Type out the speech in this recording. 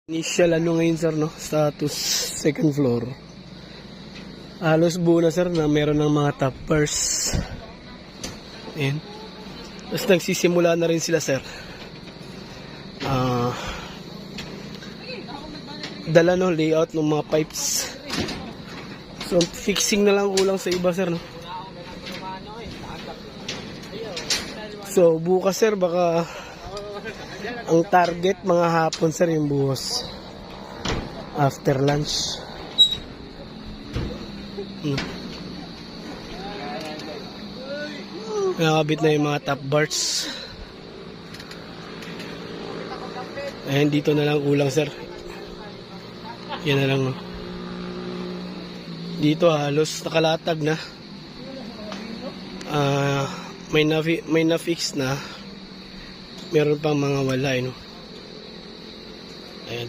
Initial ano ngayon sir, no? Status second floor. Halos buo na sir na meron ng mga toppers. Ayan. Tapos nagsisimula na rin sila sir. Dala no, layout ng mga pipes. So fixing na lang kulang sa iba sir, no? So bukas sir baka ang target mga hapon sir yung buhos after lunch. Nakabit na yung mga top bars. Ayan, dito na lang kulang sir. Yan na lang, no? Dito halos nakalatag na. May na-fix na. Meron pang mga wala, no? Ayan.